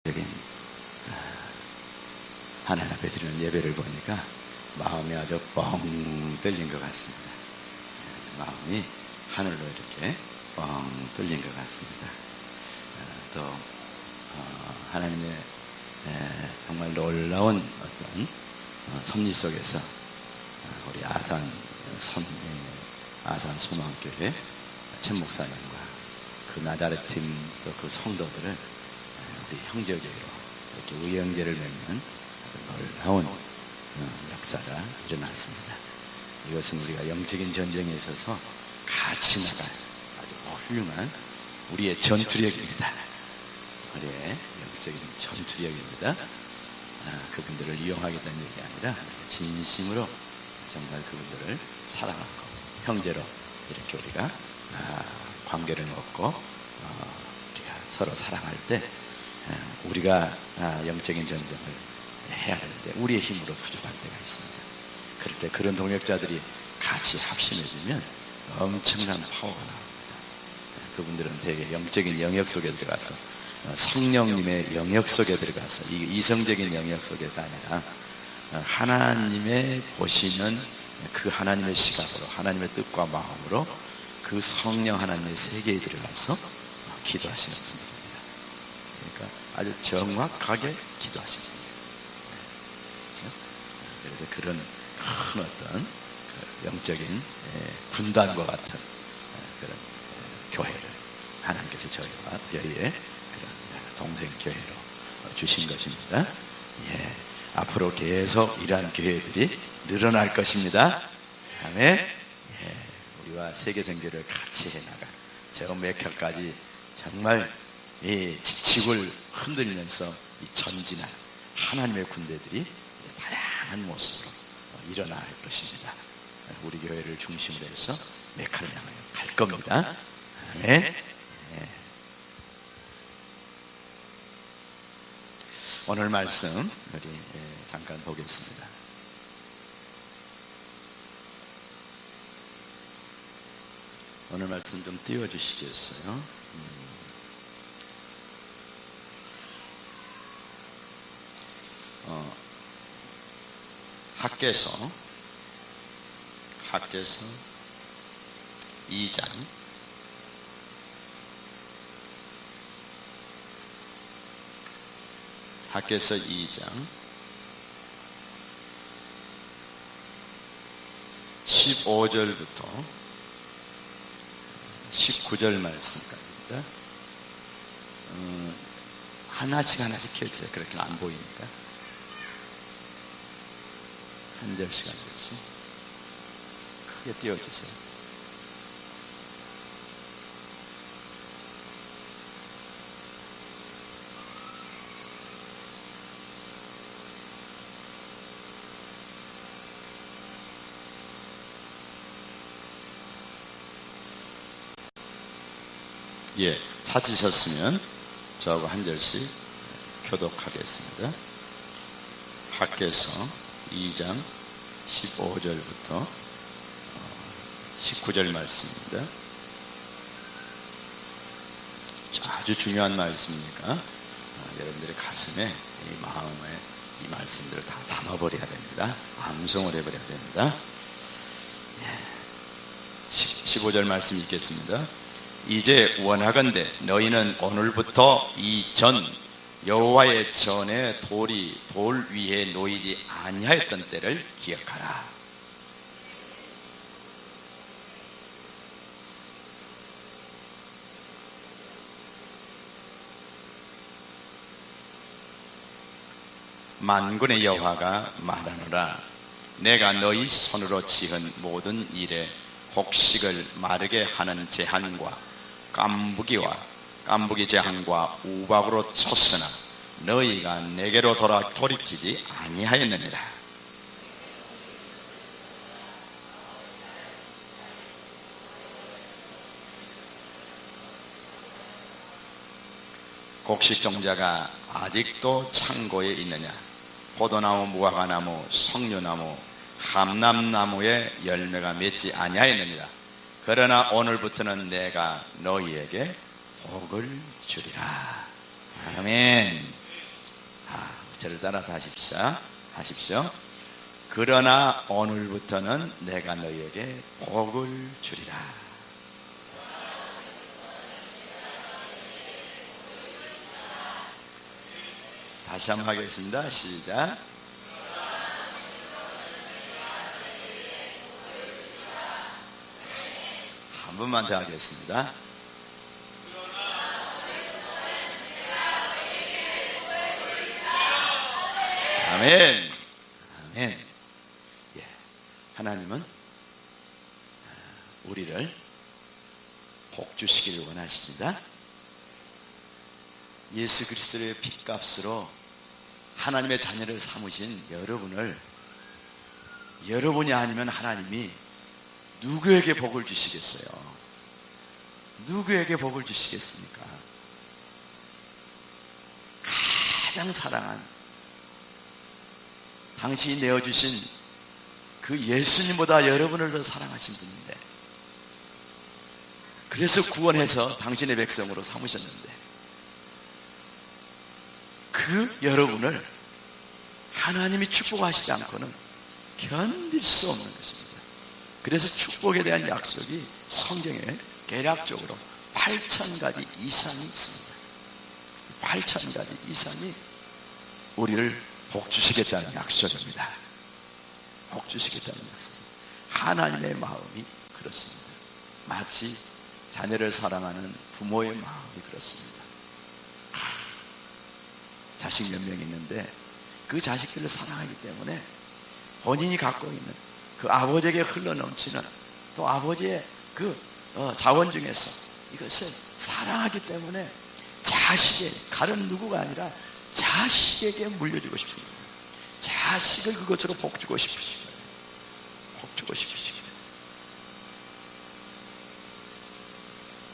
여긴 하나님 앞에 드리는 예배를 보니까 마음이 아주 뻥 뚫린 것 같습니다. 아주 마음이 하늘로 이렇게 뻥 뚫린 것 같습니다. 또 하나님의 정말 놀라운 어떤 섭리 속에서 우리 아산 소망교회 최 목사님과 그 나자렛 팀 또 그 성도들을 우리 형제교회로 이렇게 의형제를 맺는 놀라운 역사가 일어났습니다. 이것은 우리가 영적인 전쟁에 있어서 같이 나갈 아주 훌륭한 우리의 전투력입니다. 우리의 영적인 전투력입니다. 그분들을 이용하겠다는 얘기 아니라 진심으로 정말 그분들을 사랑하고 형제로 이렇게 우리가 관계를 맺고 우리가 서로 사랑할 때 우리가 영적인 전쟁을 해야 되는데 우리의 힘으로 부족할 때가 있습니다. 그럴 때 그런 동역자들이 같이 합심해지면 엄청난 파워가 나옵니다. 그분들은 되게 영적인 영역 속에 들어가서 성령님의 영역 속에 들어가서 이성적인 영역 속에가 아니라 하나님의 보시는 그 하나님의 시각으로 하나님의 뜻과 마음으로 그 성령 하나님의 세계에 들어가서 기도하시는 분들입니다. 그러니까 아주 정확하게 기도하시는 분들입니다. 그래서 그런 큰 어떤 그 영적인 군단과 같은 그런 교회를 하나님께서 저희와 저희의 그런 동생 교회로 주신 것입니다. 앞으로 계속 이러한 교회들이 늘어날 것입니다. 아멘. 우리와 세계선교를 같이 해나가 저 메카까지 정말 지식을 흔들면서 전진한 하나님의 군대들이 다양한 모습으로 일어날 것입니다. 우리 교회를 중심으로 해서 메카를 향하여 갈 겁니다. 아멘. 오늘 말씀 우리 잠깐 보겠습니다. 오늘 말씀 좀 띄워주시겠어요? 학개서 2장 15절부터 19절 말씀까지입니다. 하나씩 켜주세요. 그렇게 안 보이니까 한 절씩 크게 띄워주세요. 찾으셨으면 저하고 한 절씩 교독하겠습니다. 학개서 2장 15절부터 19절 말씀입니다. 아주 중요한 말씀이니까 여러분들의 가슴에 이 마음에 이 말씀들을 다 담아버려야 됩니다. 암송을 해버려야 됩니다. 15절 말씀 읽겠습니다. 이제 원하건대 너희는 오늘부터 이 전 여호와의 전에 돌 위에 놓이지 아니하였던 때를 기억하라. 만군의 여호와가 말하노라. 내가 너희 손으로 지은 모든 일에 곡식을 마르게 하는 제한과 깐부기 제한과 우박으로 쳤으나 너희가 내게로 돌이키지 아니하였느니라. 곡식 종자가 아직도 창고에 있느냐? 포도나무, 무화과나무, 석류나무, 함람나무에 열매가 맺지 아니하였느니라. 그러나 오늘부터는 내가 너희에게 복을 주리라. 아멘. 저를 따라서 하십시오. 그러나 오늘부터는 내가 너희에게 복을 주리라. 다시 한번 하겠습니다. 시작. 한 번만 더 하겠습니다. 아멘. 아멘. 예. 하나님은 우리를 복 주시기를 원하십니다. 예수 그리스도의 핏값으로 하나님의 자녀를 삼으신 여러분이 아니면 하나님이 누구에게 복을 주시겠어요? 누구에게 복을 주시겠습니까? 가장 사랑한 당신이 내어주신 그 예수님보다 여러분을 더 사랑하신 분인데, 그래서 구원해서 당신의 백성으로 삼으셨는데, 그 여러분을 하나님이 축복하시지 않고는 견딜 수 없는 것입니다. 그래서 축복에 대한 약속이 성경에 개략적으로 8,000가지 이상이 있습니다. 8,000가지 이상이 우리를 복 주시겠다는 약속입니다. 복 주시겠다는 약속입니다. 하나님의 마음이 그렇습니다. 마치 자녀를 사랑하는 부모의 마음이 그렇습니다. 자식 몇 명 있는데 그 자식들을 사랑하기 때문에 본인이 갖고 있는 그 아버지에게 흘러넘치는 또 아버지의 그 자원 중에서 이것을 사랑하기 때문에 자식의, 다른 누구가 아니라 자식에게 물려주고 싶습니다. 자식을 그것으로 복주고 싶으시고요. 복주고 싶으시고요.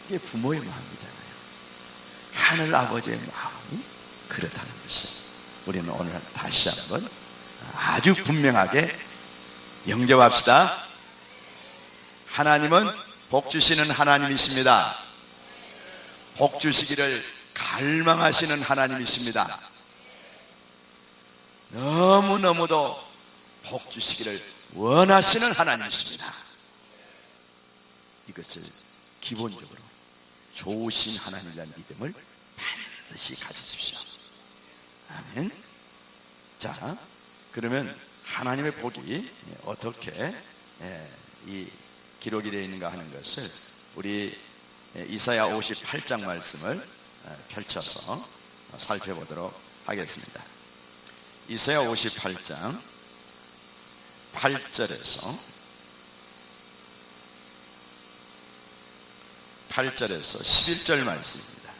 이게 부모의 마음이잖아요. 하늘 아버지의 마음이 그렇다는 것을 우리는 오늘 다시 한번 아주 분명하게 영접합시다. 하나님은 복 주시는 하나님이십니다. 복 주시기를 갈망하시는 하나님이십니다. 너무너무도 복 주시기를 원하시는 하나님이십니다. 이것을 기본적으로 좋으신 하나님이라는 믿음을 반드시 가지십시오. 아멘. 자, 그러면 하나님의 복이 어떻게 이 기록이 되어 있는가 하는 것을 우리 이사야 58장 말씀을 펼쳐서 살펴보도록 하겠습니다. 이사야 58장 8절에서 11절 말씀입니다.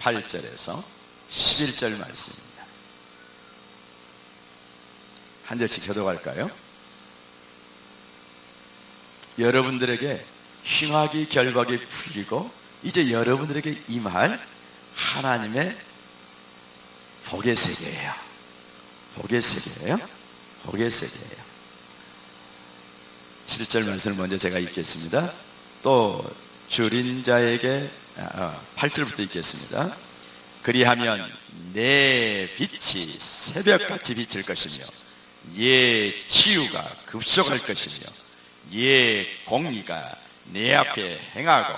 8절에서 11절 말씀입니다. 한 절씩 교독할까요? 여러분들에게 흉악이 결박이 풀리고 이제 여러분들에게 임할 하나님의 복의 세계예요. 복의 세계예요. 복의 세계예요. 7절 말씀을 먼저 제가 읽겠습니다. 또 줄인 자에게 8절부터 읽겠습니다. 그리하면 내 빛이 새벽같이 비칠 것이며 예 치유가 급속할 것이며 예 공의가 내 앞에 행하고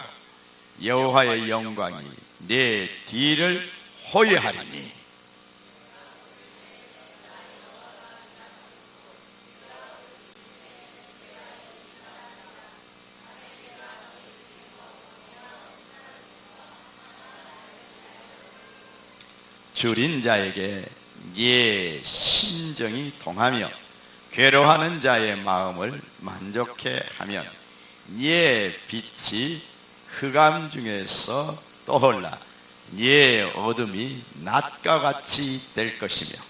여호와의 영광이 내 뒤를 호위하리니 줄인 자에게 예 심정이 동하며 괴로워하는 자의 마음을 만족해 하면 예 빛이 흑암 중에서 떠올라 예 어둠이 낮과 같이 될 것이며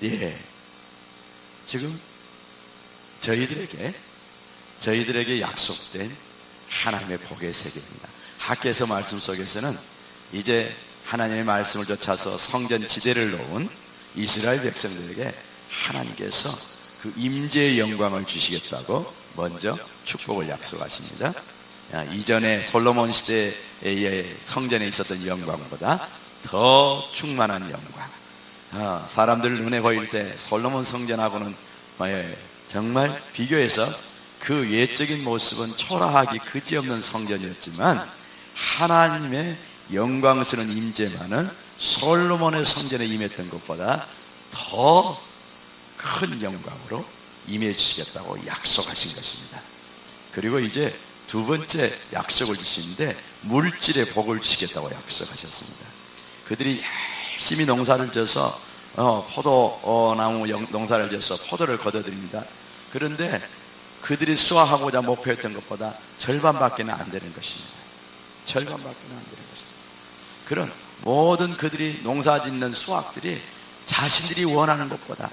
네, 지금 저희들에게 약속된 하나님의 복의 세계입니다. 학개서 말씀 속에서는 이제 하나님의 말씀을 쫓아서 성전 지대를 놓은 이스라엘 백성들에게 하나님께서 그 임재의 영광을 주시겠다고 먼저 축복을 약속하십니다. 이전에 솔로몬 시대의 성전에 있었던 영광보다 더 충만한 영광, 사람들 눈에 보일 때 솔로몬 성전하고는 정말 비교해서 그 외적인 모습은 초라하기 그지없는 성전이었지만 하나님의 영광스러운 임재만은 솔로몬의 성전에 임했던 것보다 더 큰 영광으로 임해 주시겠다고 약속하신 것입니다. 그리고 이제 두 번째 약속을 주시는데 물질의 복을 주시겠다고 약속하셨습니다. 그들이 열심히 농사를 져서 포도나무 농사를 져서 포도를 거둬들입니다. 그런데 그들이 수확하고자 목표했던 것보다 절반밖에 안 되는 것입니다. 절반밖에 안 되는 것입니다. 그런 모든 그들이 농사 짓는 수확들이 자신들이 원하는 것보다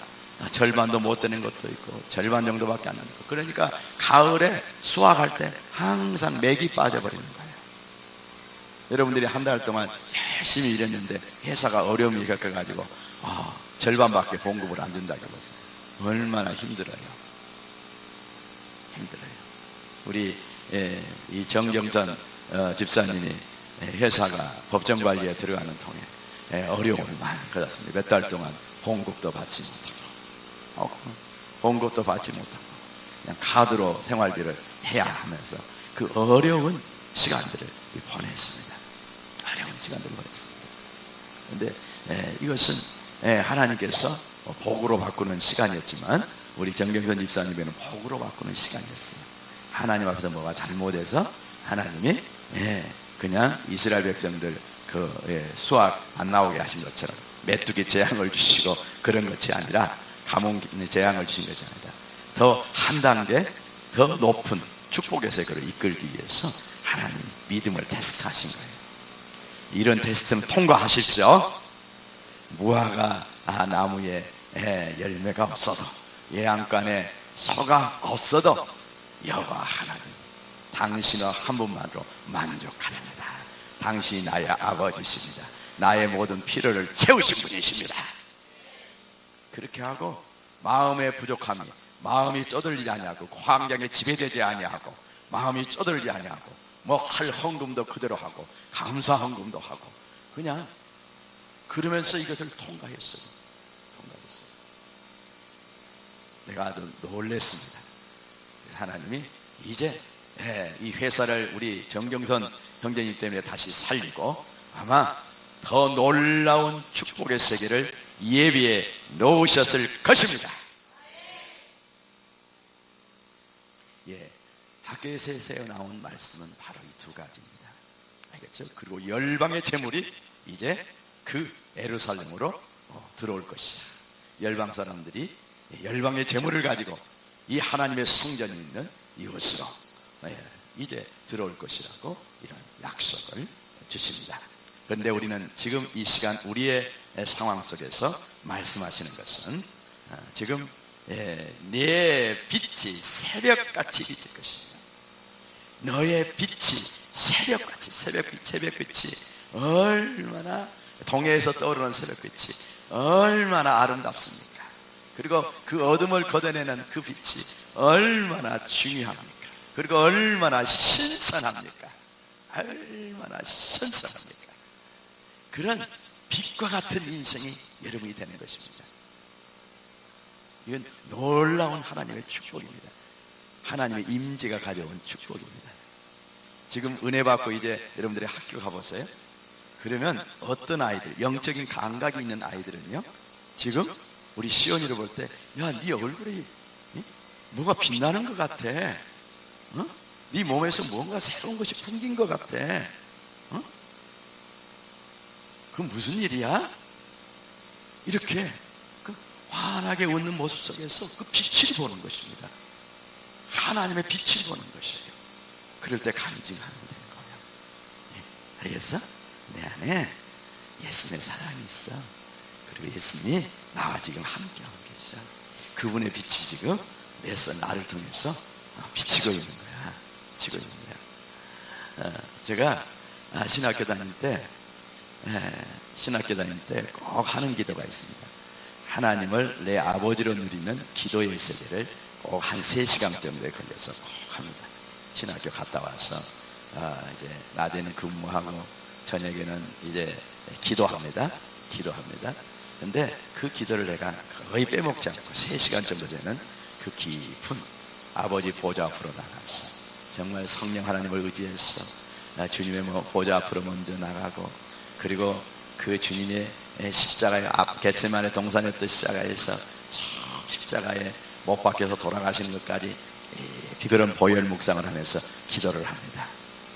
절반도 못 되는 것도 있고 절반 정도밖에 안 되는 것. 그러니까 가을에 수확할 때 항상 맥이 빠져버리는 거예요. 여러분들이 한 달 동안 열심히 일했는데 회사가 어려움이 겪어가지고 절반밖에 봉급을 안 준다고 했어요. 얼마나 힘들어요. 힘들어요. 우리 이 정경선 집사님이 회사가 법정관리에 들어가는 통에 어려움을 많이 받았습니다. 몇 달 동안 봉급도 받지 못하고 봉급도 받지 못하고 그냥 카드로 생활비를 해야 하면서 그 어려운 시간들을 보냈습니다. 어려운 시간들을 보냈습니다. 그런데 이것은 하나님께서 복으로 바꾸는 시간이었지만 우리 정경선 집사님에는 복으로 바꾸는 시간이었어요. 하나님 앞에서 뭐가 잘못해서 하나님이 그냥 이스라엘 백성들 수확 안 나오게 하신 것처럼 메뚜기 재앙을 주시고 그런 것이 아니라 가뭄 재앙을 주신 것이 아니라 더 한 단계 더 높은 축복에서 그를 이끌기 위해서 하나님 믿음을 테스트하신 거예요. 이런 테스트는 통과하십시오. 무화과 나무에 열매가 없어도 예양간에 소가 없어도 여호와 하나님 당신의 한 분만으로 만족하렵니다. 당신이 나의 아버지십니다. 나의 모든 필요를 채우신 분이십니다. 그렇게 하고 마음의 부족함이 마음이 쪼들리지 아니하고 환경에 지배되지 아니하고 마음이 쪼들리지 아니하고 할 헌금도 그대로 하고 감사 헌금도 하고 그냥 그러면서 이것을 통과했어요. 내가 아주 놀랬습니다. 하나님이 이제 이 회사를 우리 정경선 형제님 때문에 다시 살리고 아마 더 놀라운 축복의 세계를 예비해 놓으셨을 것입니다. 학개에서 나온 말씀은 바로 이 두 가지입니다. 알겠죠? 그리고 열방의 재물이 이제 그 예루살렘으로 들어올 것이야. 열방 사람들이 열방의 재물을 가지고 이 하나님의 성전이 있는 이곳으로 이제 들어올 것이라고 이런 약속을 주십니다. 그런데 우리는 지금 이 시간 우리의 상황 속에서 말씀하시는 것은 지금 네 빛이 새벽같이 비칠 것이다. 너의 빛이 새벽같이 새벽빛이 얼마나 동해에서 떠오르는 새벽빛이 얼마나 아름답습니까? 그리고 그 어둠을 걷어내는 그 빛이 얼마나 중요합니까? 그리고 얼마나 신선합니까? 얼마나 신선합니까? 그런 빛과 같은 인생이 여러분이 되는 것입니다. 이건 놀라운 하나님의 축복입니다. 하나님의 임재가 가져온 축복입니다. 지금 은혜 받고 이제 여러분들이 학교 가보세요. 그러면 어떤 아이들, 영적인 감각이 있는 아이들은요, 지금 우리 시온이를 볼 때, 야, 네 얼굴이 뭐가 빛나는 것 같아. 네 몸에서 뭔가 새로운 것이 풍긴 것 같아. 그 무슨 일이야? 이렇게 그 환하게 웃는 모습 속에서 그 빛을 보는 것입니다. 하나님의 빛을 보는 것이에요. 그럴 때 간증하면 되는 거예요. 알겠어? 내 안에 예수님의 사랑이 있어. 그리고 예수님이 나와 지금 함께하고 계셔. 그분의 빛이 지금 나를 통해서 비치고 있는 거야. 비치고 있는 거야. 제가 신학교 다닐 때 꼭 하는 기도가 있습니다. 하나님을 내 아버지로 누리는 기도의 세계를 꼭 한 3시간 정도에 걸려서 꼭 합니다. 신학교 갔다 와서 이제 낮에는 근무하고 저녁에는 이제 기도합니다. 근데 그 기도를 내가 거의 빼먹지 않고 3시간 정도 되는 그 깊은 아버지 보좌 앞으로 나가서 정말 성령 하나님을 의지해서 주님의 보좌 앞으로 먼저 나가고, 그리고 그 주님의 십자가의 앞 겟세마네 동산의 뜻 십자가에서 십자가에 못 박혀서 돌아가시는 것까지 그런 보혈 묵상을 하면서 기도를 합니다.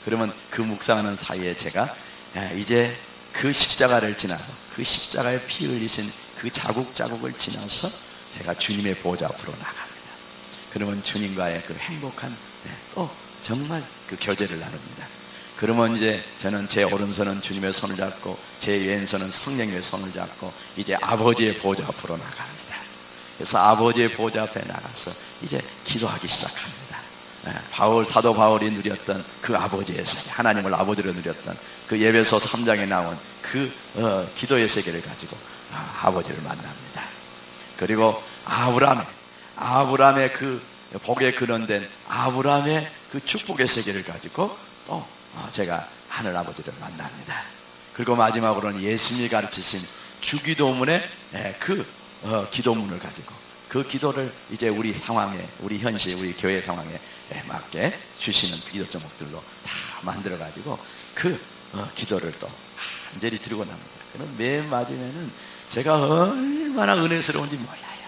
그러면 그 묵상하는 사이에 제가 이제 그 십자가를 지나서 그 십자가에 피 흘리신 그 자국을 지나서 제가 주님의 보좌 앞으로 나갑니다. 그러면 주님과의 그 행복한 또 정말 그 교제를 나눕니다. 그러면 이제 저는 제 오른손은 주님의 손을 잡고 제 왼손은 성령의 손을 잡고 이제 아버지의 보좌 앞으로 나갑니다. 그래서 아버지의 보좌 앞에 나가서 이제 기도하기 시작합니다. 사도 바울이 누렸던 그 아버지의 세계, 하나님을 아버지로 누렸던 그 에베소 3장에 나온 그 기도의 세계를 가지고 아버지를 만납니다. 그리고 아브라함의 그 복에 근원된 아브라함의 그 축복의 세계를 가지고 또 제가 하늘 아버지를 만납니다. 그리고 마지막으로는 예수님이 가르치신 주기도문의 그 기도문을 가지고 그 기도를 이제 우리 상황에, 우리 현실, 우리 교회 상황에 맞게 주시는 기도 제목들로 다 만들어 가지고 그 기도를 또 간절히 드리고 납니다. 그럼 맨 마지막에는 제가 얼마나 은혜스러운지 몰라요.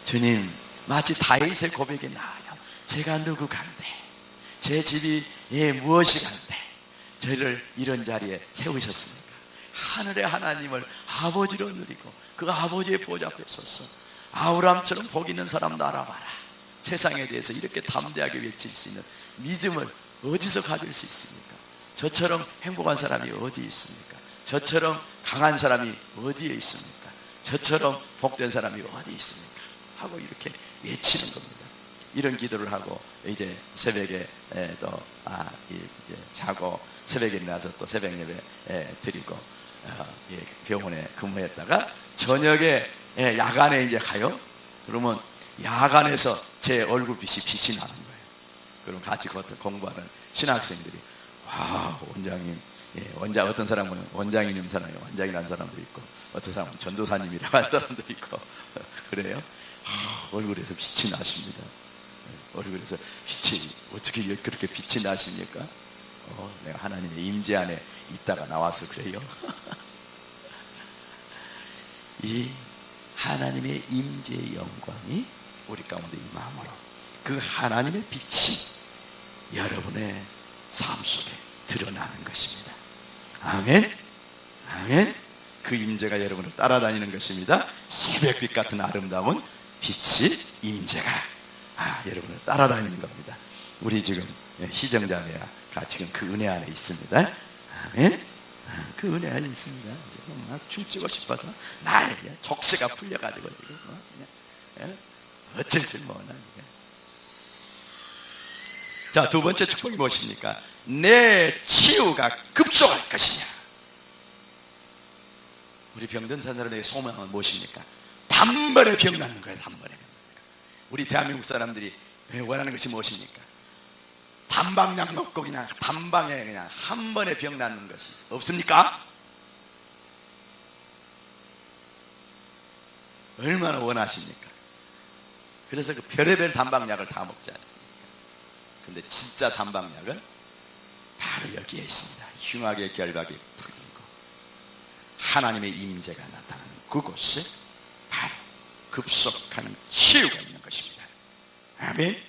주님, 마치 다윗의 고백이 나와요. 제가 누구 간대? 제 집이 무엇이 간대? 저희를 이런 자리에 세우셨습니까? 하늘의 하나님을 아버지로 누리고 그 아버지의 보좌 앞에 서서 아브라함처럼 복 있는 사람도 알아봐라. 세상에 대해서 이렇게 담대하게 외칠 수 있는 믿음을 어디서 가질 수 있습니까? 저처럼 행복한 사람이 어디 있습니까? 저처럼 강한 사람이 어디에 있습니까? 저처럼 복된 사람이 어디 있습니까? 하고 이렇게 외치는 겁니다. 이런 기도를 하고 이제 새벽에 또 이제 자고 새벽에 일어나서 또 새벽 예배 드리고 병원에 근무했다가 저녁에 야간에 이제 가요. 그러면 야간에서 제 얼굴빛이 빛이 나는 거예요. 그럼 같이 공부하는 신학생들이 와, 원장님, 어떤 사람은 원장이라는 사람이 원장이라는 사람도 있고 어떤 사람은 전도사님이라고 하는 사람도 있고 그래요. 얼굴에서 빛이 나십니다. 얼굴에서 빛이 어떻게 그렇게 빛이 나십니까? 내가 하나님의 임재 안에 있다가 나와서 그래요. 이 하나님의 임재의 영광이 우리 가운데 임함으로 그 하나님의 빛이 여러분의 삶 속에 드러나는 것입니다. 아멘. 아멘. 그 임재가 여러분을 따라다니는 것입니다. 새벽빛 같은 아름다운 빛이 임재가 여러분을 따라다니는 겁니다. 우리 지금 희정자매가 지금 그 은혜 안에 있습니다. 아멘. 그 은혜 안에 있습니다. 지금 막 춤추고 싶어서 날 족쇄가 풀려가지고 지금 그냥 어쩔 줄 모르나. 자, 두 번째 축복이 무엇입니까? 내 치유가 급속할 것이냐. 우리 병든 사람들의 소망은 무엇입니까? 단번에 병 낫는 거예요. 단번에. 우리 대한민국 사람들이 원하는 것이 무엇입니까? 단방약 먹고 그냥 단방에 그냥 한 번에 병 낫는 것이 없습니까? 얼마나 원하십니까? 그래서 그 별의별 단방약을 다 먹지 않습니까? 근데 진짜 단방약은 바로 여기에 있습니다. 흉악의 결박이 풀리고 하나님의 임재가 나타나는 그곳에 바로 급속한 치유가 있는 것입니다. 아멘.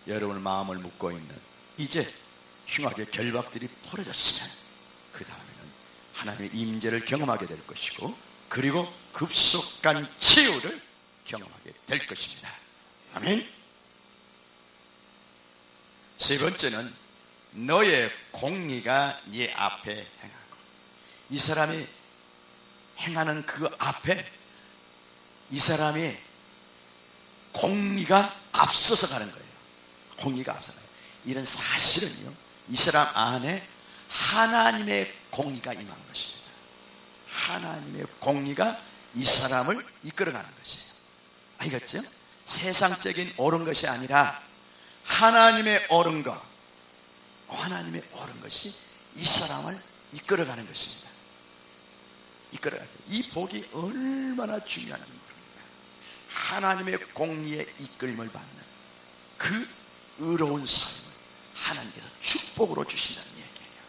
여러분의 마음을 묶고 있는 이제 흉악의 결박들이 풀어졌으면 그 다음에는 하나님의 임재를 경험하게 될 것이고 그리고 급속한 치유를 경험하게 될 것입니다. 아멘. 세 번째는 너의 공의가 네 앞에 행하고, 이 사람이 행하는 그 앞에 이 사람이 공의가 앞서서 가는 거예요. 공의가 앞서가요. 이런 사실은요, 이 사람 안에 하나님의 공의가 임한 것입니다. 하나님의 공의가 이 사람을 이끌어가는 것이에요. 알겠죠? 세상적인 옳은 것이 아니라 하나님의 옳은 것, 하나님의 옳은 것이 이 사람을 이끌어가는 것입니다. 이끌어가세요. 이 복이 얼마나 중요한 겁니까? 하나님의 공의의 이끌림을 받는 그 의로운 삶을 하나님께서 축복으로 주신다는 얘기예요.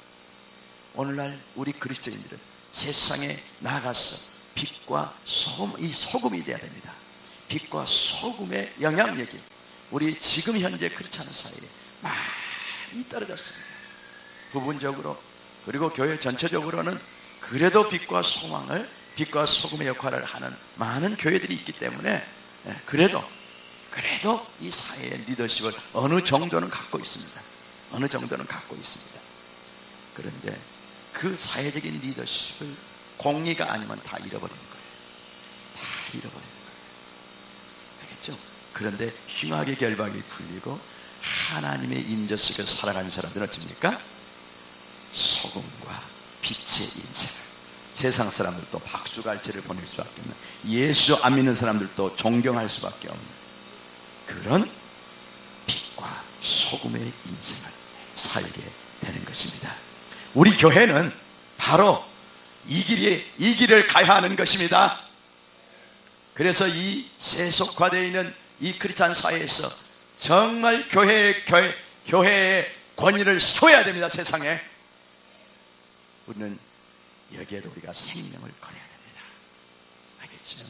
오늘날 우리 그리스도인들은 세상에 나가서 빛과 소금, 이 소금이 되어야 됩니다. 빛과 소금의 영향력이 우리 지금 현재 크리스찬 사이에 많이 떨어졌습니다. 부분적으로, 그리고 교회 전체적으로는 그래도 빛과 소망을, 빛과 소금의 역할을 하는 많은 교회들이 있기 때문에 그래도 이 사회의 리더십을 어느 정도는 갖고 있습니다. 어느 정도는 갖고 있습니다. 그런데 그 사회적인 리더십을 공의가 아니면 다 잃어버리는 거예요. 다 잃어버리는 거예요. 알겠죠? 그런데 흉악의 결박이 풀리고 하나님의 임재 속에서 살아가는 사람들은 어떻습니까? 소금과 빛의 인생을, 세상 사람들도 박수갈채를 보낼 수밖에 없는, 예수 안 믿는 사람들도 존경할 수밖에 없는 그런 빛과 소금의 인생을 살게 되는 것입니다. 우리 교회는 바로 이 길을 가야 하는 것입니다. 그래서 이 세속화되어 있는 이 크리스찬 사회에서 정말 교회의 권위를 세워야 됩니다. 세상에 우리는 여기에도 우리가 생명을 걸어야 됩니다. 알겠죠?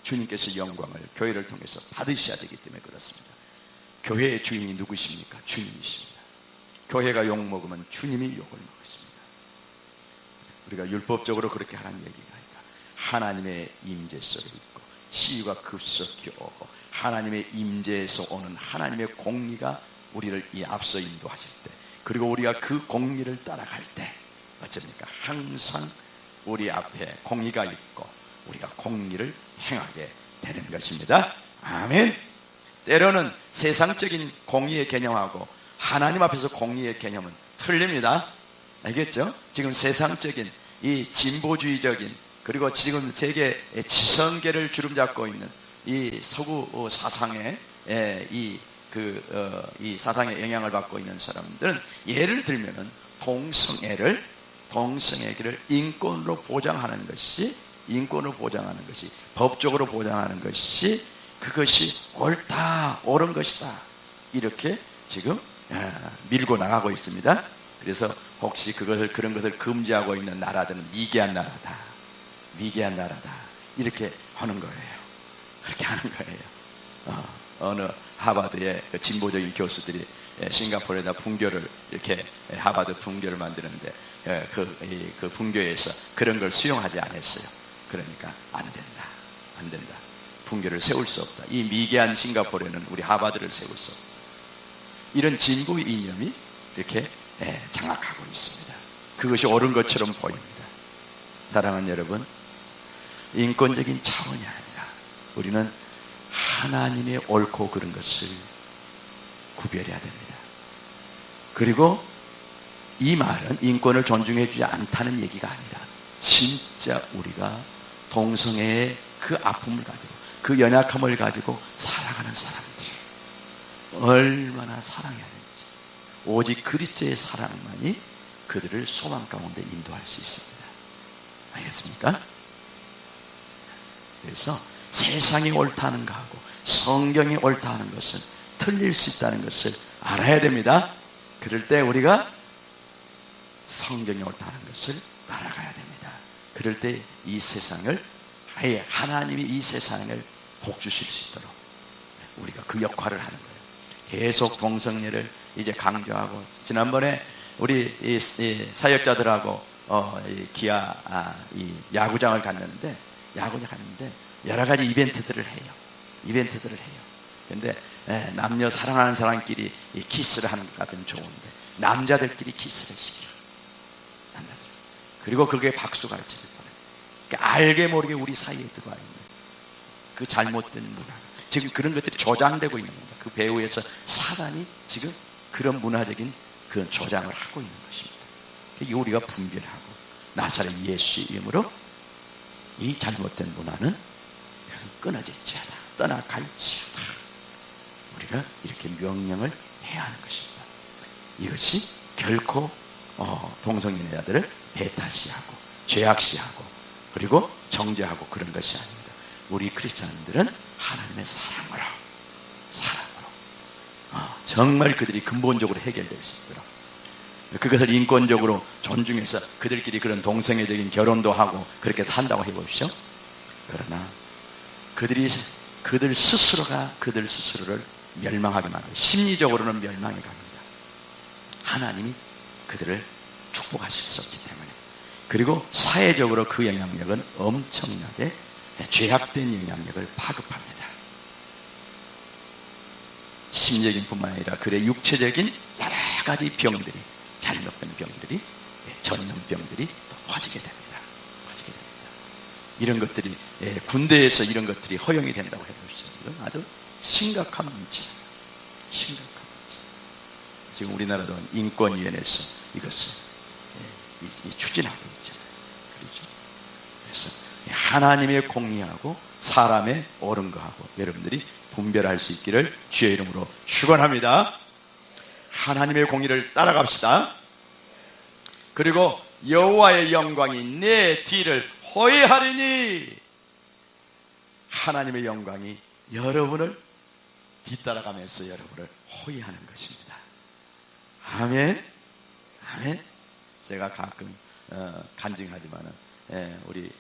주님께서 영광을 교회를 통해서 받으셔야 되기 때문에 그렇습니다. 교회의 주인이 누구십니까? 주님이십니다. 교회가 욕먹으면 주님이 욕을 먹습니다. 우리가 율법적으로 그렇게 하라는 얘기가 아니라 하나님의 임재 속에 있고 치유가 급속히 오고 하나님의 임재에서 오는 하나님의 공의가 우리를 이 앞서 인도하실 때, 그리고 우리가 그 공의를 따라갈 때 어쩝니까? 항상 우리 앞에 공의가 있고 우리가 공의를 행하게 되는 것입니다. 아멘. 때로는 세상적인 공의의 개념하고 하나님 앞에서 공의의 개념은 틀립니다. 알겠죠? 지금 세상적인 이 진보주의적인, 그리고 지금 세계 지성계를 주름잡고 있는 이 서구 사상의 이 사상의 영향을 받고 있는 사람들은, 예를 들면은 동성애를 인권으로 보장하는 것이, 법적으로 보장하는 것이, 그것이 옳다, 옳은 것이다, 이렇게 지금 밀고 나가고 있습니다. 그래서 혹시 그런 것을 금지하고 있는 나라들은 미개한 나라다, 이렇게 하는 거예요. 그렇게 하는 거예요. 어느 하버드의 진보적인 교수들이 싱가포르에다 분교를, 이렇게 하버드 분교를 만드는데 그 분교에서 그런 걸 수용하지 않았어요. 그러니까 안 된다. 분교를 세울 수 없다. 이 미개한 싱가포르에는 우리 하버드를 세울 수 없다. 이런 진보 이념이 이렇게 장악하고 있습니다. 그것이 옳은 것처럼 보입니다. 사랑하는 여러분, 인권적인 차원이 아니라 우리는 하나님의 옳고 그른 것을 구별해야 됩니다. 그리고 이 말은 인권을 존중해 주지 않다는 얘기가 아니라 진짜 우리가 동성애의 그 아픔을 가지고, 그 연약함을 가지고 살아가는 사람들이 얼마나 사랑해야 되는지, 오직 그리스도의 사랑만이 그들을 소망 가운데 인도할 수 있습니다. 알겠습니까? 그래서 세상이 옳다는 것하고 성경이 옳다는 것은 틀릴 수 있다는 것을 알아야 됩니다. 그럴 때 우리가 성경이 옳다는 것을 따라가야 됩니다. 그럴 때 이 세상을, 하나님이 이 세상을 복 주실 수 있도록 우리가 그 역할을 하는 거예요. 계속 동성애를 이제 강조하고, 지난번에 우리 이 사역자들하고 기아 야구장을 갔는데 여러 가지 이벤트들을 해요. 그런데 남녀 사랑하는 사람끼리 키스를 하는 것 같으면 좋은데 남자들끼리 키스를 시켜요. 그리고 그게 박수갈채를 보내요. 그러니까 알게 모르게 우리 사이에 들어와 있는 그 잘못된 문화, 지금 그런 것들이 조장되고 있는 겁니다. 그 배후에서 사단이 지금 그런 문화적인 그런 조장을 하고 있는 것입니다. 그러니까 우리가 분별하고 나사렛 예수 이름으로 이 잘못된 문화는 끊어질지어다, 떠나갈지어다. 우리가 이렇게 명령을 해야 하는 것입니다. 이것이 결코 동성애의 아들을 배타시하고 죄악시하고 그리고 정죄하고 그런 것이 아닙니다. 우리 크리스찬들은 하나님의 사랑으로 정말 그들이 근본적으로 해결될 수 있도록, 그것을 인권적으로 존중해서 그들끼리 그런 동성애적인 결혼도 하고 그렇게 산다고 해보십시오. 그러나 그들 스스로가 그들 스스로를 멸망하게 만들어요. 심리적으로는 멸망해 갑니다. 하나님이 그들을 축복하실 수 없기 때문에. 그리고 사회적으로 그 영향력은 엄청나게 죄악된 영향력을 파급합니다. 심리적인 뿐만 아니라 그의 육체적인 여러 가지 병들이, 잘못된 병들이, 전염병들이 또 퍼지게 됩니다. 이런 것들이, 군대에서 이런 것들이 허용이 된다고 해보시죠. 이건 아주 심각한 문제입니다. 지금 우리나라도 인권위원회에서 이것을 추진하고 있잖아요. 그렇죠? 그래서 하나님의 공의하고 사람의 옳은 거하고 여러분들이 분별할 수 있기를 주의 이름으로 축원합니다. 하나님의 공의를 따라갑시다. 그리고 여호와의 영광이 내 뒤를 호위하리니, 하나님의 영광이 여러분을 뒤따라가면서 여러분을 호위하는 것입니다. 아멘. 아멘. 제가 가끔 간증하지만은 우리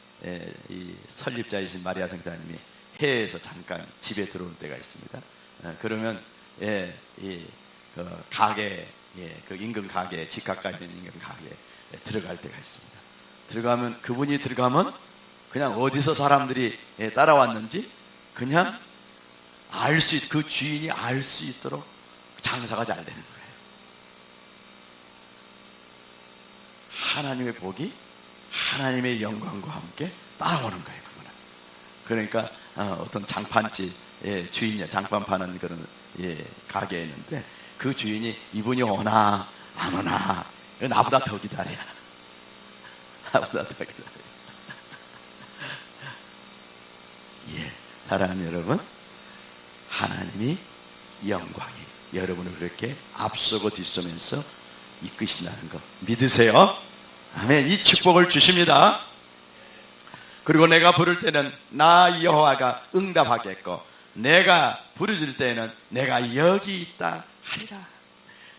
이 설립자이신 마리아 성사님이 해외에서 잠깐 집에 들어올 때가 있습니다. 그러면 그 가게, 그 인근 가게, 집 가까이 있는 인근 가게에 들어갈 때가 있습니다. 들어가면, 그분이 들어가면 그냥 어디서 사람들이 따라왔는지 그냥 그 주인이 알 수 있도록 장사가 잘 되는 거예요. 하나님의 복이 하나님의 영광과 함께 따라오는 거예요, 그분은. 그러니까 어떤 장판집 주인이 장판 파는 그런 가게에 있는데, 그 주인이 이분이 오나 안 오나 나보다 더 기다려. 나보다 더 기다려. 사랑하는 여러분, 하나님이 영광이 여러분을 그렇게 앞서고 뒤서면서 이끄신다는 거 믿으세요? 아멘. 이 축복을 주십니다. 그리고 내가 부를 때는 나 여호와가 응답하겠고, 내가 부르짖을 때에는 내가 여기 있다 하리라.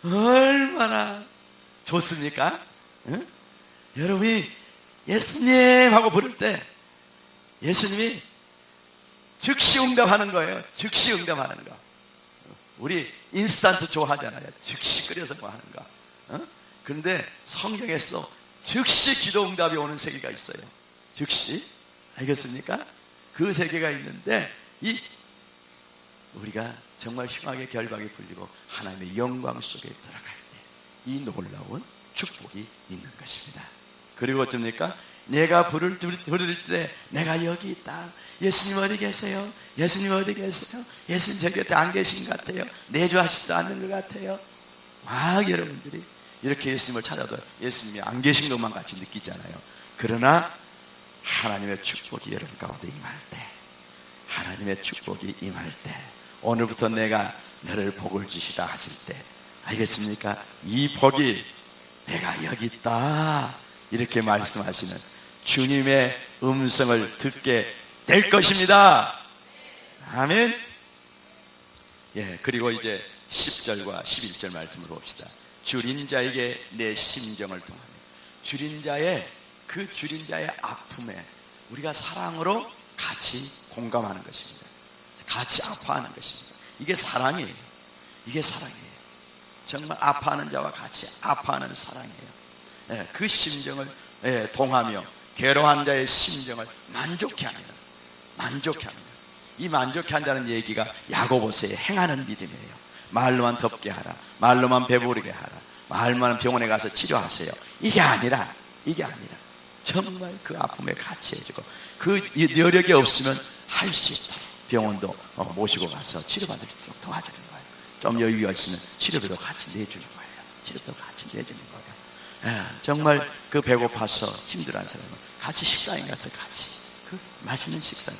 얼마나 좋습니까? 응? 여러분이 예수님 하고 부를 때 예수님이 즉시 응답하는 거예요. 즉시 응답하는 거. 우리 인스턴트 좋아하잖아요. 즉시 끓여서 뭐 하는 거. 그런데 성경에서 즉시 기도 응답이 오는 세계가 있어요. 즉시. 알겠습니까? 그 세계가 있는데, 우리가 정말 흉하게 결박이 풀리고 하나님의 영광 속에 들어갈 때 이 놀라운 축복이 있는 것입니다. 그리고 어쩝니까? 내가 부를 때 내가 여기 있다. 예수님 어디 계세요? 예수님 어디 계세요? 예수님 제 곁에 안 계신 것 같아요. 내주하시지도 않는 것 같아요. 막 여러분들이 이렇게 예수님을 찾아도 예수님이 안 계신 것만 같이 느끼잖아요. 그러나 하나님의 축복이 여러분 가운데 임할 때, 하나님의 축복이 임할 때, 오늘부터 내가 너를 복을 주시라 하실 때, 알겠습니까? 이 복이 내가 여기 있다 이렇게 말씀하시는 주님의 음성을 듣게 될 것입니다. 아멘. 그리고 이제 10절과 11절 말씀을 봅시다. 줄인 자에게 내 심정을 통하며, 줄인 자의 아픔에 우리가 사랑으로 같이 공감하는 것입니다. 같이 아파하는 것입니다. 이게 사랑이에요. 이게 사랑이에요. 정말 아파하는 자와 같이 아파하는 사랑이에요. 그 심정을 동하며 괴로워하는 자의 심정을 만족해 하는, 이 만족해 한다는 얘기가 야고보서의 행하는 믿음이에요. 말로만 덥게 하라, 말로만 배부르게 하라, 말로만 병원에 가서 치료하세요. 이게 아니라 정말 그 아픔에 같이 해주고, 그 여력이 없으면 할 수 있도록 병원도 모시고 가서 치료받을 수 있도록 도와주는 거예요. 좀 여유가 있으면 치료비도 같이 내주는 거예요. 정말 그 배고파서 힘들어하는 사람은 같이 식당에 가서 같이 맛있는 식사를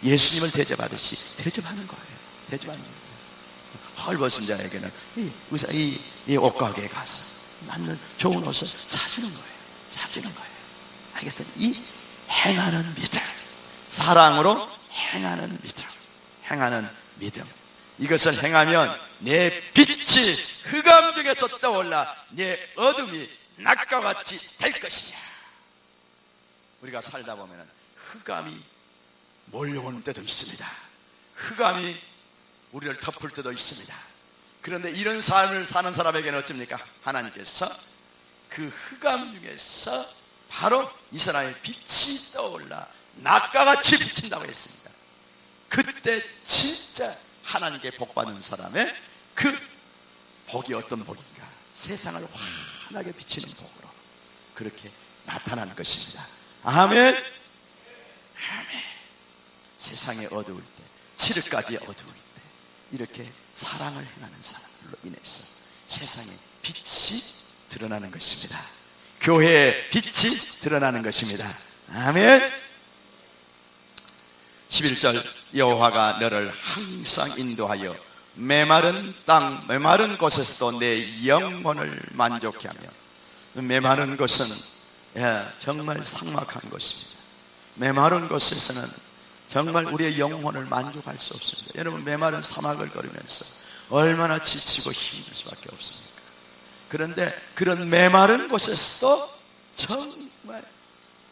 예수님을 대접하듯이 대접하는 거예요. 대접하는 거예요. 헐벗은 자에게는 이 옷가게에 가서 맞는 좋은 옷을 사주는 거예요. 사주는 거예요. 알겠어요? 이 행하는 믿음, 사랑으로 행하는 믿음, 행하는 믿음. 이것을 행하면 내 빛이 흑암 중에서 떠올라 내 어둠이 낮과 같이 될 것이냐. 우리가 살다 보면 흑암이 몰려오는 때도 있습니다. 흑암이 우리를 덮을 때도 있습니다. 그런데 이런 삶을 사는 사람에게는 어쩝니까? 하나님께서 그 흑암 중에서 바로 이 사람의 빛이 떠올라 낮과 같이 비친다고 했습니다. 그때 진짜 하나님께 복받는 사람의 그 복이 어떤 복인가? 세상을 환하게 비치는 복으로 그렇게 나타나는 것입니다. 아멘. 아멘. 세상에 어두울 때, 칠흑까지 어두울 때 이렇게 사랑을 행하는 사람들로 인해서 세상에 빛이 드러나는 것입니다. 교회의 빛이 드러나는 것입니다. 아멘. 11절 여호와가 너를 항상 인도하여 메마른 땅, 메마른 곳에서도 내 영혼을 만족케 하며. 메마른 곳은 정말 삭막한 곳입니다. 메마른 곳에서는 정말 우리의 영혼을 만족할 수 없습니다. 여러분, 메마른 사막을 걸으면서 얼마나 지치고 힘들 수밖에 없습니까? 그런데 그런 메마른 곳에서도 정말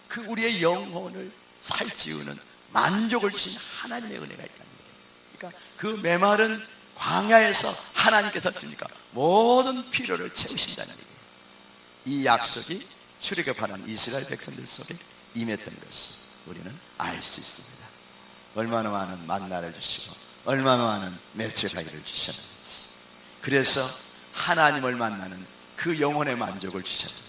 그 우리의 영혼을 살찌우는 만족을 주신 하나님의 은혜가 있다는 거예요. 그러니까 그 메마른 광야에서 하나님께서 뭡니까? 모든 필요를 채우신다는 얘기예요. 이 약속이 출애굽하는 이스라엘 백성들 속에 임했던 것을 우리는 알 수 있습니다. 얼마나 많은 만나를 주시고 얼마나 많은 메추라기를 주셨는지, 그래서 하나님을 만나는 그 영혼의 만족을 주셨는지,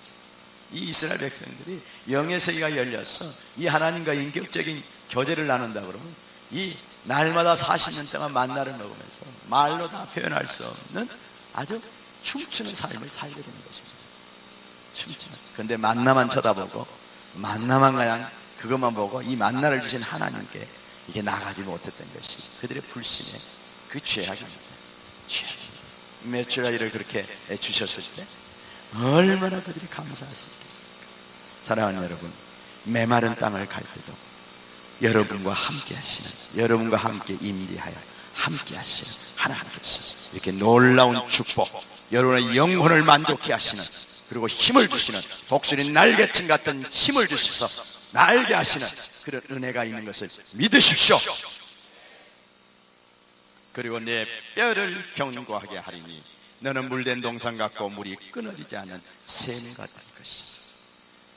이 이스라엘 백성들이 영의 세계가 열려서 이 하나님과 인격적인 교제를 나눈다 그러면 이 날마다 40년 동안 만나를 먹으면서 말로 다 표현할 수 없는 아주 춤추는 삶을 살게 되는 것입니다. 춤추는. 그런데 만나만 쳐다보고 만나만 그냥 그것만 보고 이 만나를 주신 하나님께 이게 나가지 못했던 것이 그들의 불신의 그 죄악입니다. 죄악입니다. 메추라기를 그렇게 주셨을 때 얼마나 그들이 감사할 수 있겠습니까? 사랑하는 여러분, 메마른 땅을 갈 때도 여러분과 함께 하시는, 여러분과 함께 임리하여 함께 하시는 하나님께서 이렇게 놀라운 축복, 여러분의 영혼을 만족케 하시는, 그리고 힘을 주시는, 독수리 날개층 같은 힘을 주셔서 날게 하시는 그런 은혜가 있는 것을 믿으십시오. 그리고 내 뼈를 견고하게 하리니 너는 물된 동산 같고 물이 끊어지지 않는 샘 같은 것이.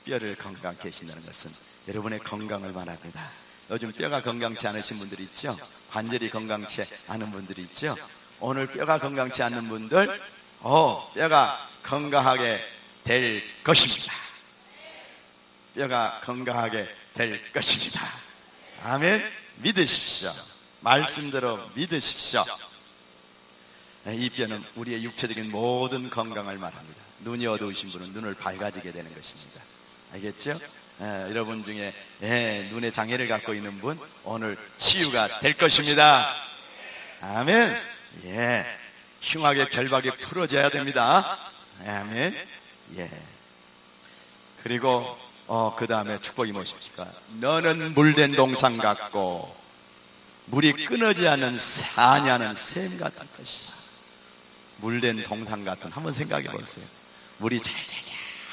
뼈를 건강케 하신다는 것은 여러분의 건강을 말합니다. 요즘 뼈가 건강치 않으신 분들이 있죠. 관절이 건강치 않은 분들이 있죠. 오늘 뼈가 건강치 않는 분들, 뼈가 건강하게 될 것입니다. 뼈가 건강하게 될 것입니다. 아멘. 믿으십시오. 말씀대로 믿으십시오. 이 뼈는 우리의 육체적인 모든 건강을 말합니다. 눈이 어두우신 분은 눈을 밝아지게 되는 것입니다. 알겠죠? 여러분 중에 눈에 장애를 갖고 있는 분 오늘 치유가 될 것입니다. 아멘. 흉하게 결박이 풀어져야 됩니다. 아멘. 그리고 그 다음에 축복이 무엇입니까? 너는 물된 동산 같고 물이 끊어지 않는 사냐는 샘 같은 것이다. 물된 동산 같은, 한번 생각해 보세요. 물이 잘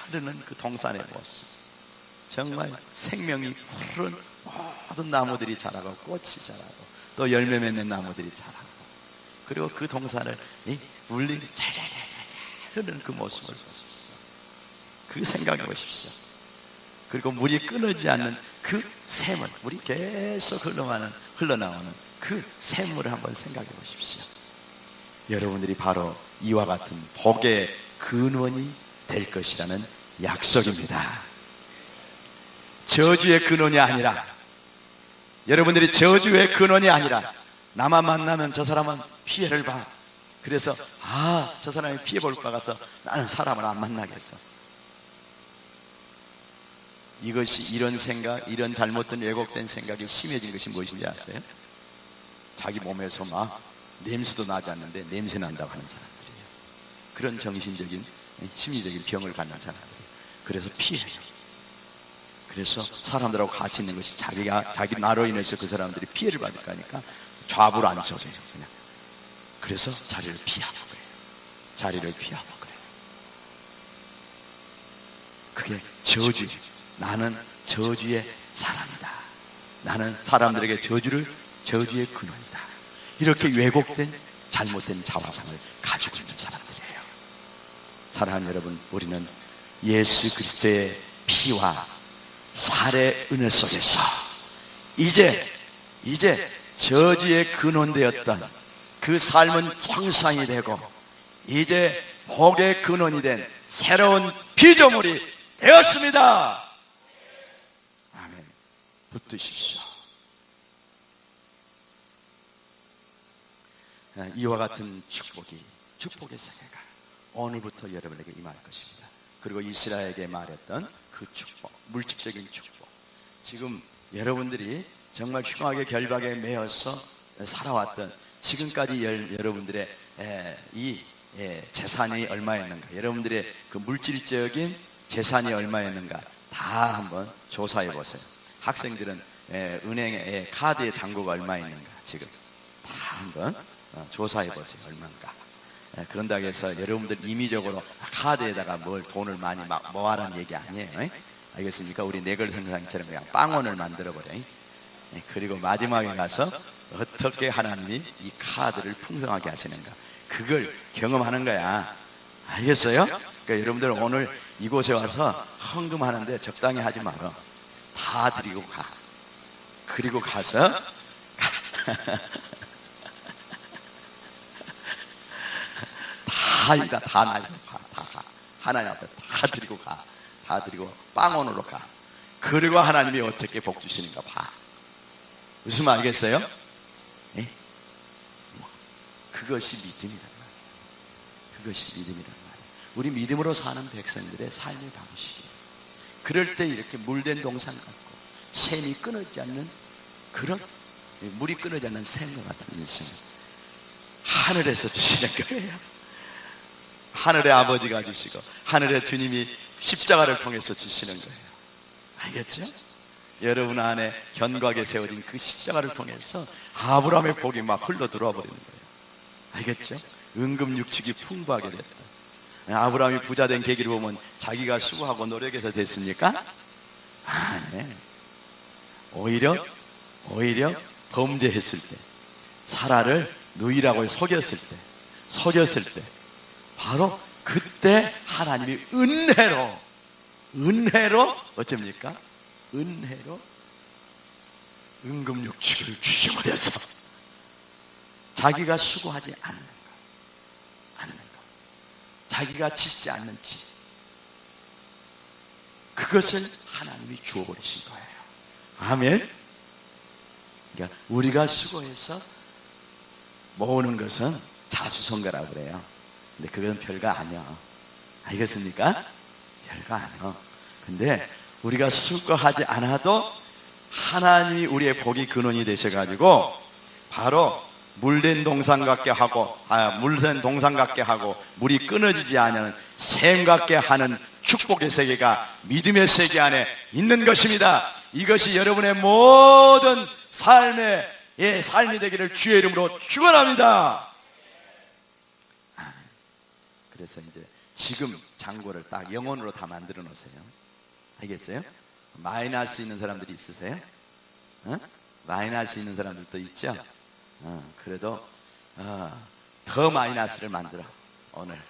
흐르는 그 동산의 모습, 정말 생명이 푸른 모든 나무들이 자라고 꽃이 자라고 또 열매 맺는 나무들이 자라고, 그리고 그 동산을 물이 잘 흐르는 그 모습을 보십시오. 그 생각해 보십시오. 그리고 물이 끊어지지 않는 그 샘을, 물이 계속 흘러나오는 그 샘물을 한번 생각해 보십시오. 여러분들이 바로 이와 같은 복의 근원이 될 것이라는 약속입니다. 저주의 근원이 아니라, 여러분들이 저주의 근원이 아니라, 나만 만나면 저 사람은 피해를 봐, 그래서 저 사람이 피해 볼 것 같아서 나는 사람을 안 만나겠어. 이것이 이런 생각, 이런 잘못된 왜곡된 생각이 심해진 것이 무엇인지 아세요? 자기 몸에서 막 냄새도 나지 않는데 냄새 난다고 하는 사람들이에요. 그런 정신적인 심리적인 병을 갖는 사람들이에요. 그래서 피해요. 그래서 사람들하고 같이 있는 것이 자기 나로 인해서 그 사람들이 피해를 받을 거니까 좌부를 안 서세요. 그냥. 그래서 자리를 피하고 그래요. 자리를 피하고 그래요. 그게 저주. 나는 저주의 사람이다. 나는 사람들에게 저주의 근원이다. 이렇게 왜곡된 잘못된 자화상을 가지고 있는 사람들이에요. 사랑하는 여러분, 우리는 예수 그리스도의 피와 살의 은혜 속에서 이제 저주의 근원되었던 그 삶은 정상이 되고 이제 복의 근원이 된 새로운 피조물이 되었습니다. 아멘. 붙드십시오. 이와 같은 축복의 세계가 오늘부터 여러분에게 임할 것입니다. 그리고 이스라엘에게 말했던 그 축복, 물질적인 축복. 지금 여러분들이 정말 흉하게 결박에 매여서 살아왔던 지금까지 여러분들의 이 재산이 얼마였는가, 여러분들의 그 물질적인 재산이 얼마였는가 다 한번 조사해 보세요. 학생들은 은행에 카드의 잔고가 얼마 있는가 지금 다 한번 조사해 보세요. 얼마인가. 그런다고 해서 여러분들 임의적으로 카드에다가 뭘 돈을 많이 모아라는 얘기 아니에요. 알겠습니까? 우리 내걸 현상처럼 그냥 빵원을 만들어 버려요. 그리고 마지막에 가서 어떻게 하나님이 이 카드를 풍성하게 하시는가, 그걸 경험하는 거야. 알겠어요? 그러니까 여러분들 오늘 이곳에 와서 헌금하는데 적당히 하지 말어. 다 드리고 가. 그리고 가서 다 나이고 가. 하나님 앞에 다 드리고 가. 다 드리고 빵원으로 가. 그리고 하나님이 어떻게 복 주시는가 봐. 무슨 말 알겠어요? 그것이 믿음이란 말이에요. 그것이 믿음이란 말이에요. 우리 믿음으로 사는 백성들의 삶의 방식이에요. 그럴 때 이렇게 물된 동산 같고 샘이 끊어지지 않는 그런, 물이 끊어지지 않는 샘과 같은 인생을 하늘에서 주시는 거예요. 하늘의 아버지가 주시고 하늘의 주님이 십자가를 통해서 주시는 거예요. 알겠죠? 여러분 안에 견고하게 세워진 그 십자가를 통해서 아브라함의 복이 막 흘러 들어와 버리는 거예요. 알겠죠? 은금 육축이 풍부하게 됐다. 아브라함이 부자 된 계기를 보면 자기가 수고하고 노력해서 됐습니까? 네. 오히려 범죄했을 때, 사라를 누이라고 속였을 때 바로 그때 하나님이 은혜로 어쩝니까? 은혜로 은금 육축을 주셔버려서 자기가 수고하지 않는 것, 자기가 짓지 않는 집, 그것을 하나님이 주어버리신 거예요. 아멘. 그러니까 우리가 수고해서 모으는 것은 자수성가라고 그래요. 근데 그건 별거 아니야. 알겠습니까? 별거 아니야. 근데 우리가 수고하지 않아도 하나님이 우리의 복이 근원이 되셔가지고 바로 물된 동산 같게 하고 물된 동산 같게 하고 물이 끊어지지 않는 샘 같게 하는 축복의 세계가 믿음의 세계 안에 있는 것입니다. 이것이 여러분의 모든 삶이 되기를 주의 이름으로 축원합니다. 그래서 이제 지금 잔고를 딱 영혼으로 다 만들어 놓으세요. 알겠어요? 마이너스 있는 사람들이 있으세요? 마이너스 있는 사람들도 있죠? 그래도 더 마이너스를 만들어. 오늘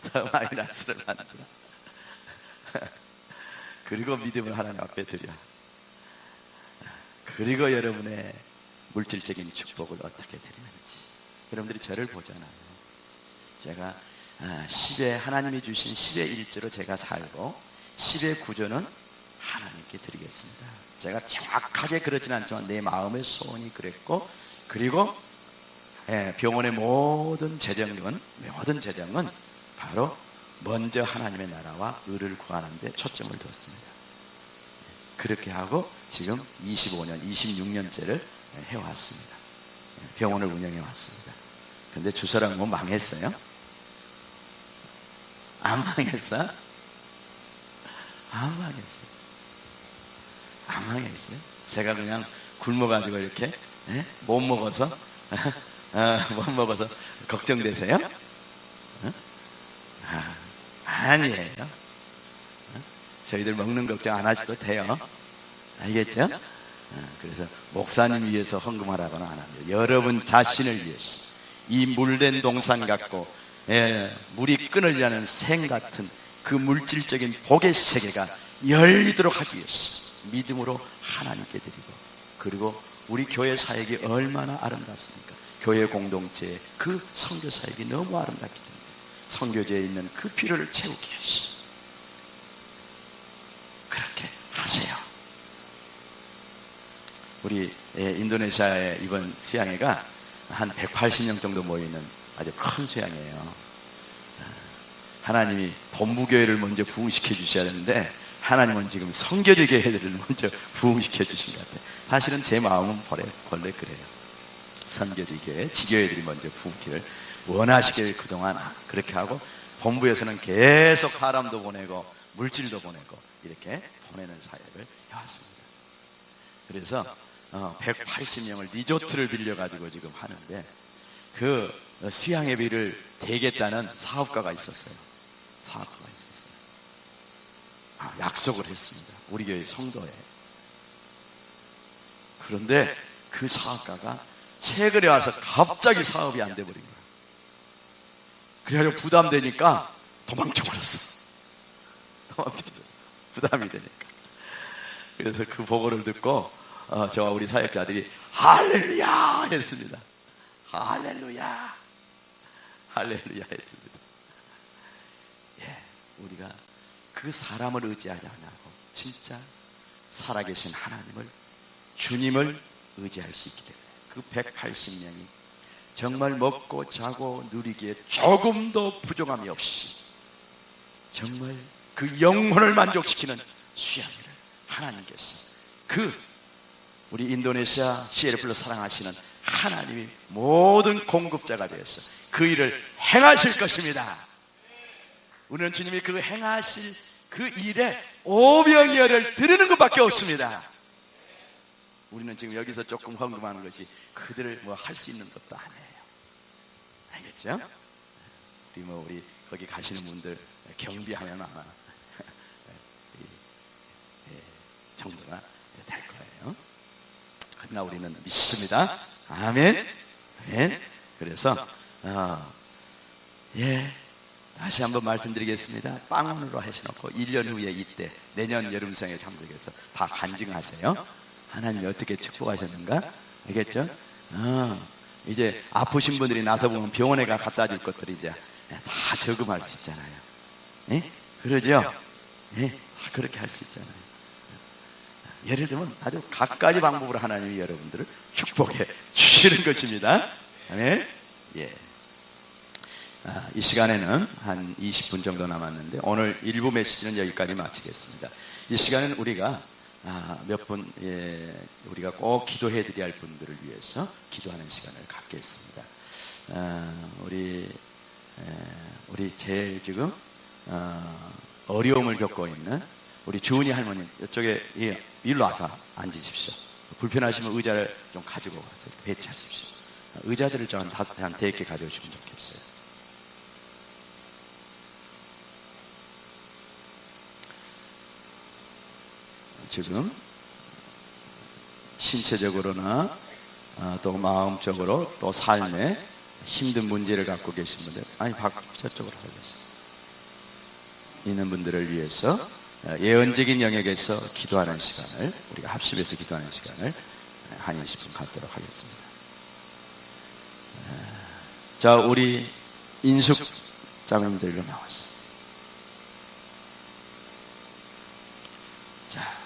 더 마이너스를 만들어. 그리고 믿음을 하나님 앞에 드려. 그리고 여러분의 물질적인 축복을 어떻게 드리는지. 여러분들이 저를 보잖아요. 제가 10의 하나님이 주신 10의 1조로 제가 살고 10의 9조는 하나님께 드리겠습니다. 제가 정확하게 그렇지는 않지만 내 마음의 소원이 그랬고, 그리고 병원의 모든 재정은 바로 먼저 하나님의 나라와 의를 구하는 데 초점을 두었습니다. 그렇게 하고 지금 25년, 26년째를 해왔습니다. 병원을 운영해 왔습니다. 근데 주소랑 뭐 망했어요? 안 망했어? 안 망했어요. 안 망했어요. 제가 그냥 굶어가지고 이렇게 못 먹어서 못 먹어서 걱정되세요? 아니에요. 저희들 먹는 걱정 안 하셔도 돼요. 알겠죠? 그래서 목사님 위해서 헌금하라고는 안 합니다. 여러분 자신을 위해서 이 물된 동산 같고 물이 끊어지지 않은 생 같은 그 물질적인 복의 세계가 열리도록 하기 위해서 믿음으로 하나님께 드리고, 그리고 우리 교회 사역이 얼마나 아름답습니까? 교회 공동체의 그 선교 사역이 너무 아름답기 때문에 선교지에 있는 그 필요를 채우기 위해서 그렇게 하세요. 우리 인도네시아의 이번 수양회가 한 180명 정도 모이는 아주 큰 수양회예요. 하나님이 본부교회를 먼저 부흥시켜 주셔야 되는데 하나님은 지금 선교지 교회들을 먼저 부흥시켜 주신 것 같아요. 사실은 제 마음은 원래 그래요. 선교지 교회, 지교회들이 먼저 부흥기를 원하시길 그동안 그렇게 하고, 본부에서는 계속 사람도 보내고 물질도 보내고 이렇게 보내는 사역을 해왔습니다. 그래서 180명을 리조트를 빌려가지고 지금 하는데, 그 수양예비를 대겠다는 사업가가 있었어요. 약속을 했습니다. 우리 교회 성도에. 그런데 그 사업가가 최근에 와서 갑자기 사업이 안 돼버린 거예요. 그래가지고 부담되니까 도망쳐버렸어. 부담이 되니까. 그래서 그 보고를 듣고 저와 우리 사역자들이 할렐루야 했습니다. 할렐루야, 할렐루야 했습니다. 우리가 그 사람을 의지하지 않고 진짜 살아계신 하나님을, 주님을 의지할 수 있기 때문에 그 180명이 정말 먹고 자고 누리기에 조금도 부족함이 없이 정말 그 영혼을 만족시키는 수양회를 하나님께서, 그 우리 인도네시아 CLF를 사랑하시는 하나님이 모든 공급자가 되어서 그 일을 행하실 것입니다. 우리는 주님이 그 행하실 그 일에 오병이어를 드리는 것밖에 없습니다. 우리는 지금 여기서 조금 헌금하는 것이 그들을 뭐 할 수 있는 것도 아니에요. 알겠죠? 우리 거기 가시는 분들 경비하면 아마 정도가 될 거예요. 그러나 우리는 믿습니다. 아멘. 아멘. 그래서 다시 한번 말씀드리겠습니다. 빵원으로 하셔놓고 1년 후에 이때 내년 여름성에 참석해서 다 간증하세요. 하나님이 어떻게 축복하셨는가? 알겠죠? 이제 아프신 분들이 나서 보면 병원에 갖다 줄 것들이 이제 다 저금할 수 있잖아요. 그러죠? 다 그렇게 할 수 있잖아요. 예를 들면 아주 갖가지 방법으로 하나님이 여러분들을 축복해 주시는 것입니다. 아멘. 이 시간에는 한 20분 정도 남았는데 오늘 일부 메시지는 여기까지 마치겠습니다. 이 시간은 우리가 몇 분 우리가 꼭 기도해 드려야 할 분들을 위해서 기도하는 시간을 갖겠습니다. 우리 제일 지금 어려움을 겪고 있는 우리 주은이 할머니, 이쪽에 일로 와서 앉으십시오. 불편하시면 의자를 좀 가지고 와서 배치하십시오. 의자들을 좀 한 5개 가져오시면 좋겠어요. 지금 신체적으로나 또 마음적으로 또 삶에 힘든 문제를 갖고 계신 분들, 저쪽으로 가겠습니다. 있는 분들을 위해서 예언적인 영역에서 기도하는 시간을, 우리가 합심해서 기도하는 시간을 한 20분 갖도록 하겠습니다. 자, 우리 인숙 자매님들로 나왔습니다. 자,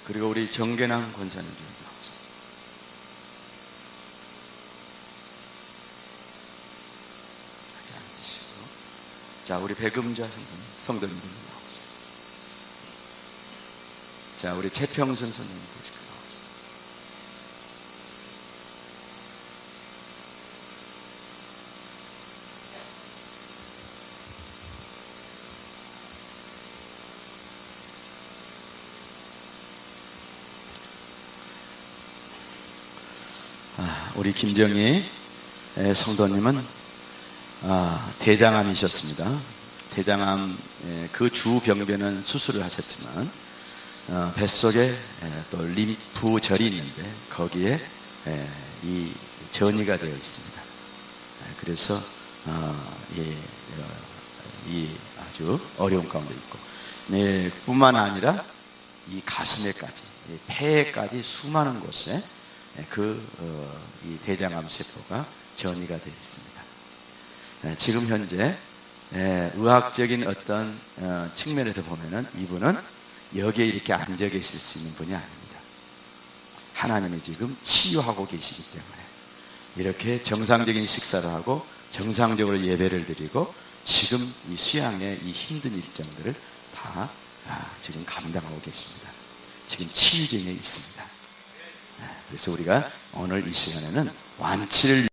그리고 우리 정계남 권사님들로 나왔습니다. 여기 앉으시고, 자, 우리 백음자 성도님들로 나왔습니다. 자, 우리 최평순 선생님 보실까요? 우리 김정희 성도님은 대장암이셨습니다. 대장암 그 주병변은 수술을 하셨지만 뱃속에 또 림프절이 있는데 거기에 이 전이가 되어 있습니다. 그래서 이 아주 어려운 가운데 있고, 뿐만 아니라 이 가슴에까지, 폐에까지 수많은 곳에 이 대장암 세포가 전이가 되어 있습니다. 지금 현재 의학적인 어떤 측면에서 보면은 이분은 여기에 이렇게 앉아 계실 수 있는 분이 아닙니다. 하나님이 지금 치유하고 계시기 때문에 이렇게 정상적인 식사를 하고 정상적으로 예배를 드리고 지금 이 수양의 이 힘든 일정들을 다 지금 감당하고 계십니다. 지금 치유 중에 있습니다. 그래서 우리가 오늘 이 시간에는 완치를